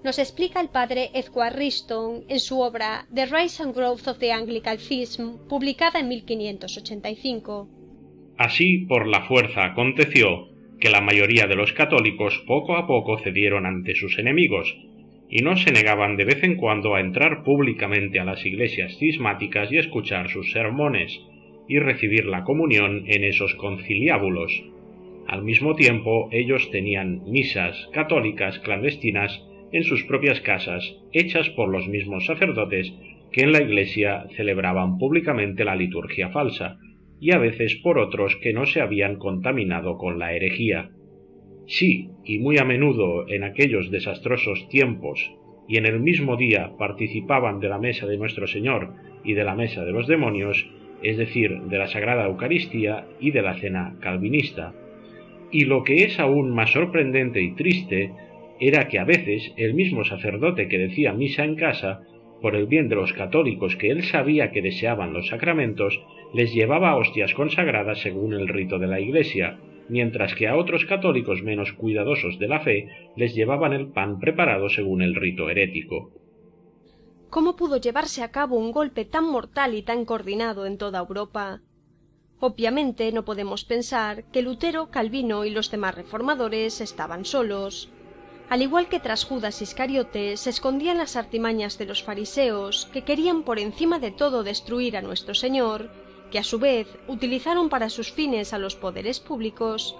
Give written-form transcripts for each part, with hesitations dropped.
nos explica el padre Edward Riston en su obra The Rise and Growth of the Anglicanism, publicada en 1585. Así, por la fuerza aconteció que la mayoría de los católicos poco a poco cedieron ante sus enemigos, y no se negaban de vez en cuando a entrar públicamente a las iglesias cismáticas y escuchar sus sermones, y recibir la comunión en esos conciliábulos. Al mismo tiempo, ellos tenían misas católicas clandestinas en sus propias casas, hechas por los mismos sacerdotes que en la iglesia celebraban públicamente la liturgia falsa, y a veces por otros que no se habían contaminado con la herejía. Sí, y muy a menudo en aquellos desastrosos tiempos, y en el mismo día participaban de la mesa de nuestro Señor y de la mesa de los demonios, es decir, de la Sagrada Eucaristía y de la cena calvinista. Y lo que es aún más sorprendente y triste era que a veces el mismo sacerdote que decía misa en casa, por el bien de los católicos que él sabía que deseaban los sacramentos, les llevaba hostias consagradas según el rito de la Iglesia, mientras que a otros católicos menos cuidadosos de la fe les llevaban el pan preparado según el rito herético. ¿Cómo pudo llevarse a cabo un golpe tan mortal y tan coordinado en toda Europa? Obviamente no podemos pensar que Lutero, Calvino y los demás reformadores estaban solos. Al igual que tras Judas Iscariote se escondían las artimañas de los fariseos, que querían por encima de todo destruir a nuestro Señor, que a su vez utilizaron para sus fines a los poderes públicos,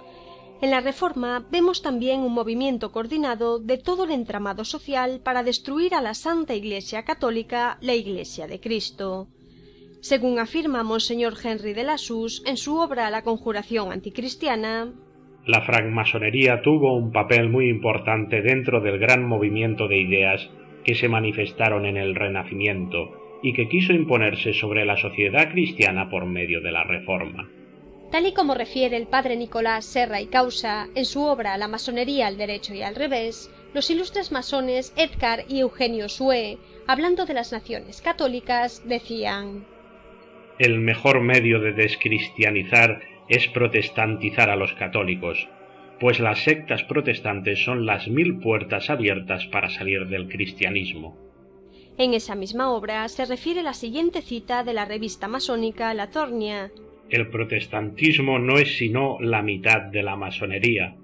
en la Reforma vemos también un movimiento coordinado de todo el entramado social para destruir a la Santa Iglesia Católica, la Iglesia de Cristo. Según afirma Monseñor Henry de Lassus en su obra La conjuración anticristiana, la francmasonería tuvo un papel muy importante dentro del gran movimiento de ideas que se manifestaron en el Renacimiento y que quiso imponerse sobre la sociedad cristiana por medio de la Reforma. Tal y como refiere el padre Nicolás Serra y Causa en su obra La masonería al derecho y al revés, los ilustres masones Edgar y Eugenio Sue, hablando de las naciones católicas, decían: el mejor medio de descristianizar es protestantizar a los católicos, pues las sectas protestantes son las 1000 puertas abiertas para salir del cristianismo. En esa misma obra se refiere la siguiente cita de la revista masónica La Tornia: el protestantismo no es sino la mitad de la masonería,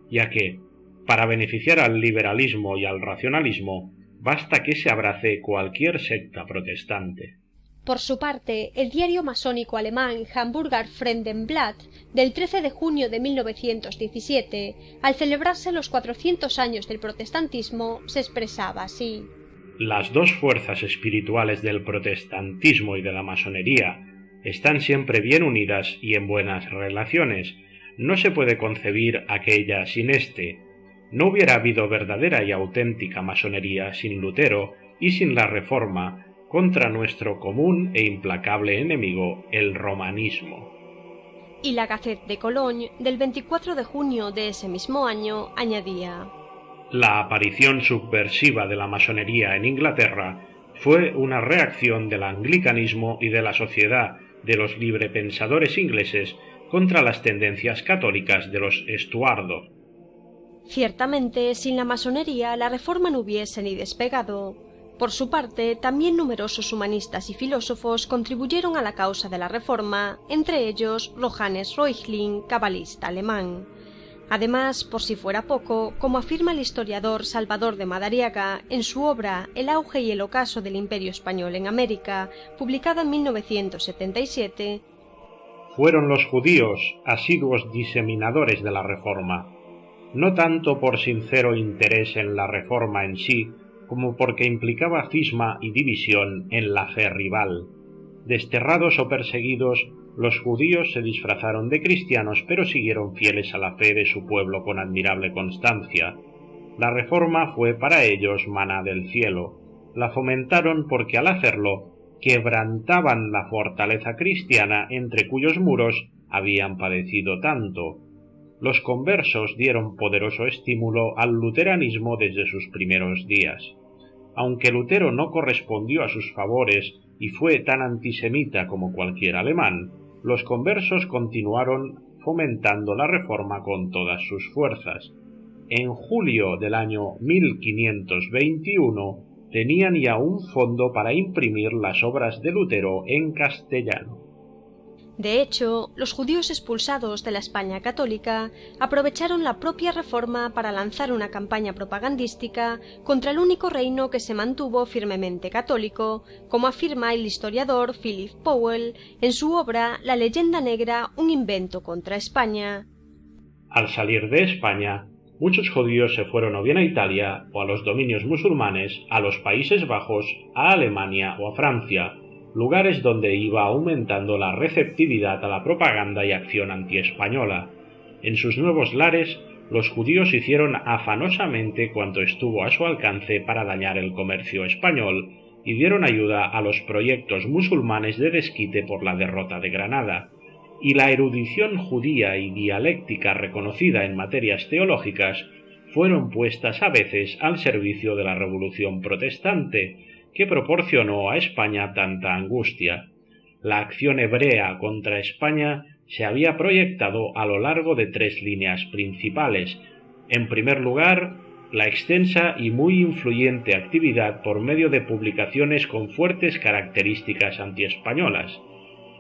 ya que, para beneficiar al liberalismo y al racionalismo, basta que se abrace cualquier secta protestante. Por su parte, el diario masónico alemán Hamburger Fremdenblatt, del 13 de junio de 1917, al celebrarse los 400 años del protestantismo, se expresaba así: las dos fuerzas espirituales del protestantismo y de la masonería están siempre bien unidas y en buenas relaciones. No se puede concebir aquella sin éste. No hubiera habido verdadera y auténtica masonería sin Lutero y sin la Reforma contra nuestro común e implacable enemigo, el romanismo. Y la Gazette de Cologne, del 24 de junio de ese mismo año, añadía: la aparición subversiva de la masonería en Inglaterra fue una reacción del anglicanismo y de la sociedad de los librepensadores ingleses contra las tendencias católicas de los Estuardo. Ciertamente, sin la masonería la Reforma no hubiese ni despegado. Por su parte, también numerosos humanistas y filósofos contribuyeron a la causa de la Reforma, entre ellos Johannes Reuchlin, cabalista alemán. Además, por si fuera poco, como afirma el historiador Salvador de Madariaga en su obra El auge y el ocaso del Imperio Español en América, publicada en 1977, fueron los judíos asiduos diseminadores de la Reforma, no tanto por sincero interés en la Reforma en sí, como porque implicaba cisma y división en la fe rival. Desterrados o perseguidos, los judíos se disfrazaron de cristianos, pero siguieron fieles a la fe de su pueblo con admirable constancia. La Reforma fue para ellos maná del cielo. La fomentaron porque al hacerlo quebrantaban la fortaleza cristiana entre cuyos muros habían padecido tanto. Los conversos dieron poderoso estímulo al luteranismo desde sus primeros días. Aunque Lutero no correspondió a sus favores y fue tan antisemita como cualquier alemán, los conversos continuaron fomentando la Reforma con todas sus fuerzas. en julio del año 1521 tenían ya un fondo para imprimir las obras de Lutero en castellano. De hecho, los judíos expulsados de la España católica aprovecharon la propia Reforma para lanzar una campaña propagandística contra el único reino que se mantuvo firmemente católico, como afirma el historiador Philip Powell en su obra La leyenda negra, un invento contra España. Al salir de España, muchos judíos se fueron o bien a Italia o a los dominios musulmanes, a los Países Bajos, a Alemania o a Francia, lugares donde iba aumentando la receptividad a la propaganda y acción antiespañola. En sus nuevos lares, los judíos hicieron afanosamente cuanto estuvo a su alcance para dañar el comercio español y dieron ayuda a los proyectos musulmanes de desquite por la derrota de Granada. Y la erudición judía y dialéctica reconocida en materias teológicas fueron puestas a veces al servicio de la Revolución Protestante, que proporcionó a España tanta angustia. La acción hebrea contra España se había proyectado a lo largo de 3 líneas principales. En primer lugar, la extensa y muy influyente actividad por medio de publicaciones con fuertes características antiespañolas.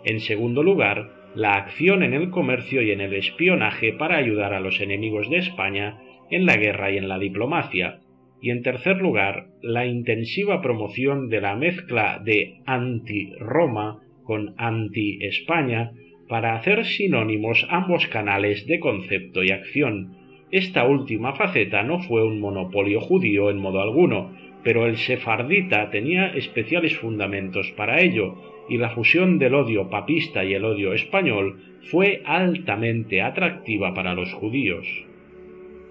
En segundo lugar, la acción en el comercio y en el espionaje para ayudar a los enemigos de España en la guerra y en la diplomacia. Y en tercer lugar, la intensiva promoción de la mezcla de anti-Roma con anti-España para hacer sinónimos ambos canales de concepto y acción. Esta última faceta no fue un monopolio judío en modo alguno, pero el sefardita tenía especiales fundamentos para ello, y la fusión del odio papista y el odio español fue altamente atractiva para los judíos.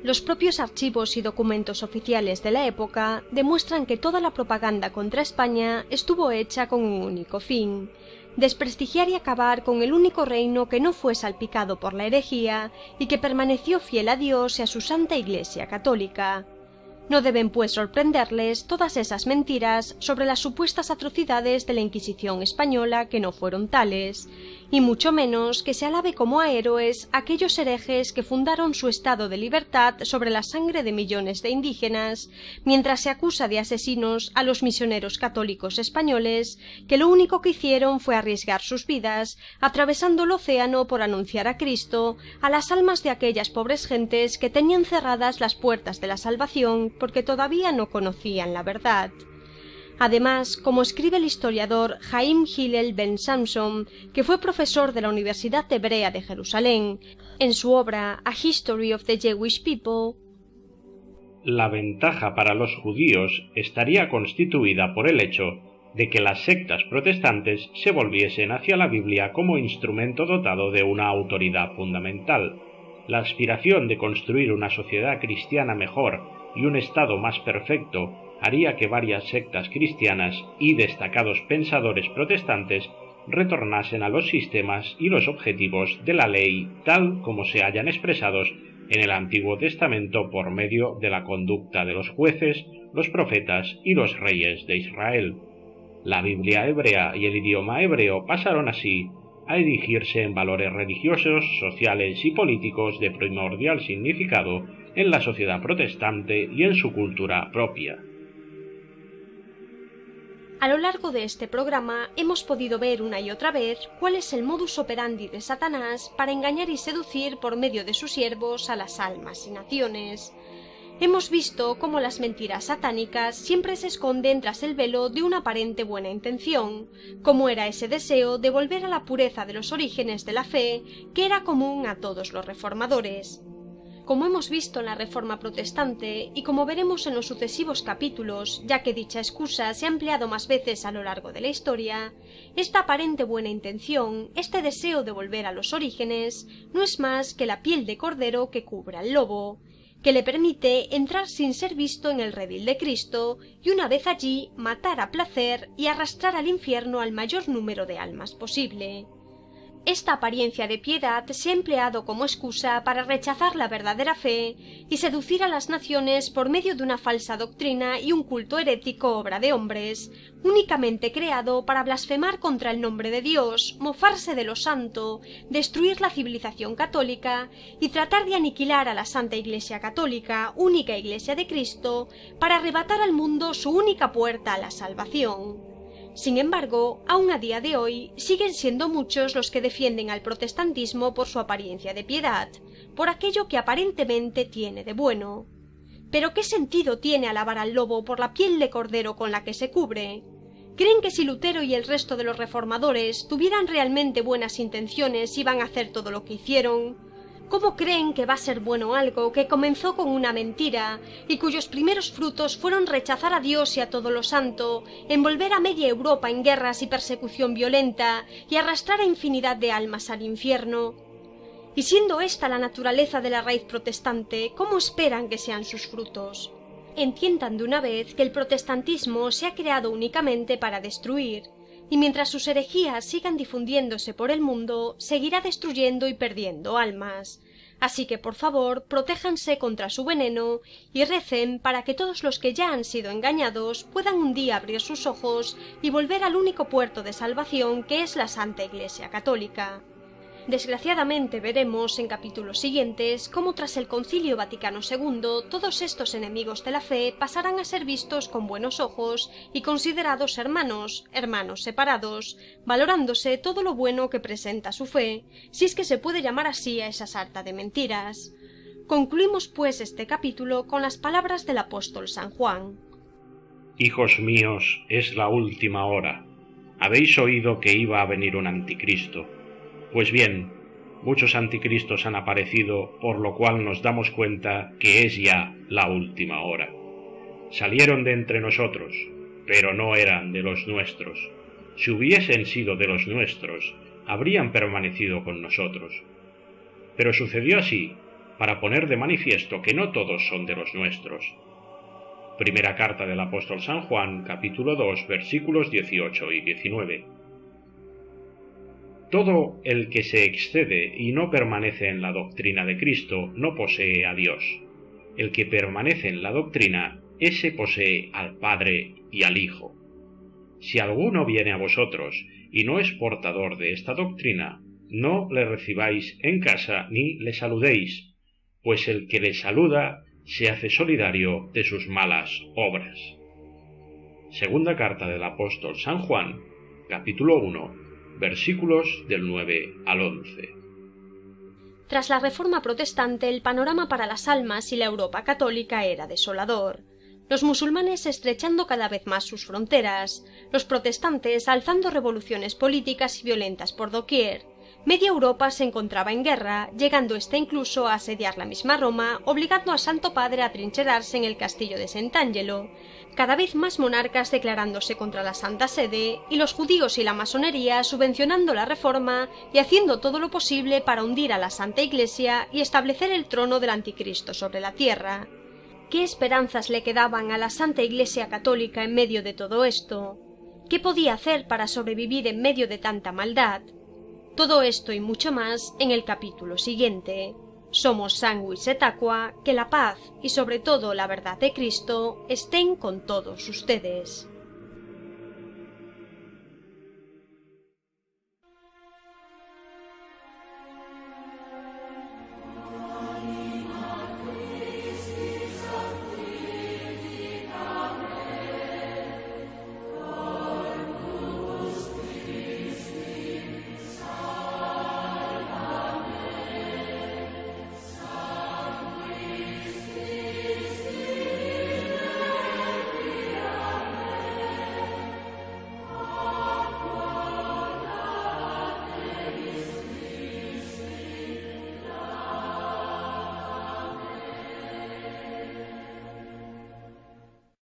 Los propios archivos y documentos oficiales de la época demuestran que toda la propaganda contra España estuvo hecha con un único fin: desprestigiar y acabar con el único reino que no fue salpicado por la herejía y que permaneció fiel a Dios y a su Santa Iglesia católica. No deben pues sorprenderles todas esas mentiras sobre las supuestas atrocidades de la Inquisición española que no fueron tales, y mucho menos que se alabe como a héroes aquellos herejes que fundaron su estado de libertad sobre la sangre de millones de indígenas, mientras se acusa de asesinos a los misioneros católicos españoles, que lo único que hicieron fue arriesgar sus vidas, atravesando el océano por anunciar a Cristo a las almas de aquellas pobres gentes que tenían cerradas las puertas de la salvación porque todavía no conocían la verdad. Además, como escribe el historiador Haim Hillel Ben Samson, que fue profesor de la Universidad Hebrea de Jerusalén, en su obra A History of the Jewish People, la ventaja para los judíos estaría constituida por el hecho de que las sectas protestantes se volviesen hacia la Biblia como instrumento dotado de una autoridad fundamental. La aspiración de construir una sociedad cristiana mejor y un Estado más perfecto haría que varias sectas cristianas y destacados pensadores protestantes retornasen a los sistemas y los objetivos de la ley tal como se hallan expresados en el Antiguo Testamento por medio de la conducta de los jueces, los profetas y los reyes de Israel. La Biblia hebrea y el idioma hebreo pasaron así a erigirse en valores religiosos, sociales y políticos de primordial significado en la sociedad protestante y en su cultura propia. A lo largo de este programa hemos podido ver una y otra vez cuál es el modus operandi de Satanás para engañar y seducir por medio de sus siervos a las almas y naciones. Hemos visto cómo las mentiras satánicas siempre se esconden tras el velo de una aparente buena intención, como era ese deseo de volver a la pureza de los orígenes de la fe que era común a todos los reformadores. Como hemos visto en la Reforma Protestante y como veremos en los sucesivos capítulos, ya que dicha excusa se ha empleado más veces a lo largo de la historia, esta aparente buena intención, este deseo de volver a los orígenes, no es más que la piel de cordero que cubre al lobo, que le permite entrar sin ser visto en el redil de Cristo y una vez allí matar a placer y arrastrar al infierno al mayor número de almas posible. Esta apariencia de piedad se ha empleado como excusa para rechazar la verdadera fe y seducir a las naciones por medio de una falsa doctrina y un culto herético obra de hombres, únicamente creado para blasfemar contra el nombre de Dios, mofarse de lo santo, destruir la civilización católica y tratar de aniquilar a la Santa Iglesia Católica, única Iglesia de Cristo, para arrebatar al mundo su única puerta a la salvación. Sin embargo, aún a día de hoy, siguen siendo muchos los que defienden al protestantismo por su apariencia de piedad, por aquello que aparentemente tiene de bueno. Pero ¿qué sentido tiene alabar al lobo por la piel de cordero con la que se cubre? ¿Creen que si Lutero y el resto de los reformadores tuvieran realmente buenas intenciones iban a hacer todo lo que hicieron? ¿Cómo creen que va a ser bueno algo que comenzó con una mentira y cuyos primeros frutos fueron rechazar a Dios y a todo lo santo, envolver a media Europa en guerras y persecución violenta y arrastrar a infinidad de almas al infierno? Y siendo esta la naturaleza de la raíz protestante, ¿cómo esperan que sean sus frutos? Entiendan de una vez que el protestantismo se ha creado únicamente para destruir, y mientras sus herejías sigan difundiéndose por el mundo, seguirá destruyendo y perdiendo almas. Así que, por favor, protéjanse contra su veneno y recen para que todos los que ya han sido engañados puedan un día abrir sus ojos y volver al único puerto de salvación que es la Santa Iglesia Católica. Desgraciadamente veremos en capítulos siguientes cómo tras el Concilio Vaticano II todos estos enemigos de la fe pasarán a ser vistos con buenos ojos y considerados hermanos separados, valorándose todo lo bueno que presenta su fe, si es que se puede llamar así a esa sarta de mentiras. Concluimos pues este capítulo con las palabras del apóstol San Juan. Hijos míos, es la última hora. Habéis oído que iba a venir un anticristo. Pues bien, muchos anticristos han aparecido, por lo cual nos damos cuenta que es ya la última hora. Salieron de entre nosotros, pero no eran de los nuestros. Si hubiesen sido de los nuestros, habrían permanecido con nosotros. Pero sucedió así, para poner de manifiesto que no todos son de los nuestros. Primera carta del apóstol San Juan, capítulo 2, versículos 18 y 19. Todo el que se excede y no permanece en la doctrina de Cristo no posee a Dios. El que permanece en la doctrina, ese posee al Padre y al Hijo. Si alguno viene a vosotros y no es portador de esta doctrina, no le recibáis en casa ni le saludéis, pues el que le saluda se hace solidario de sus malas obras. Segunda carta del apóstol San Juan, capítulo 1, versículos del 9 al 11. Tras la Reforma protestante, el panorama para las almas y la Europa católica era desolador. Los musulmanes estrechando cada vez más sus fronteras, los protestantes alzando revoluciones políticas y violentas por doquier. Media Europa se encontraba en guerra, llegando ésta incluso a asediar la misma Roma, obligando a Santo Padre a trincherarse en el castillo de Sant'Angelo, cada vez más monarcas declarándose contra la Santa Sede, y los judíos y la masonería subvencionando la Reforma y haciendo todo lo posible para hundir a la Santa Iglesia y establecer el trono del Anticristo sobre la tierra. ¿Qué esperanzas le quedaban a la Santa Iglesia Católica en medio de todo esto? ¿Qué podía hacer para sobrevivir en medio de tanta maldad? Todo esto y mucho más en el capítulo siguiente. Somos Sanguis et Aqua, que la paz y sobre todo la verdad de Cristo estén con todos ustedes.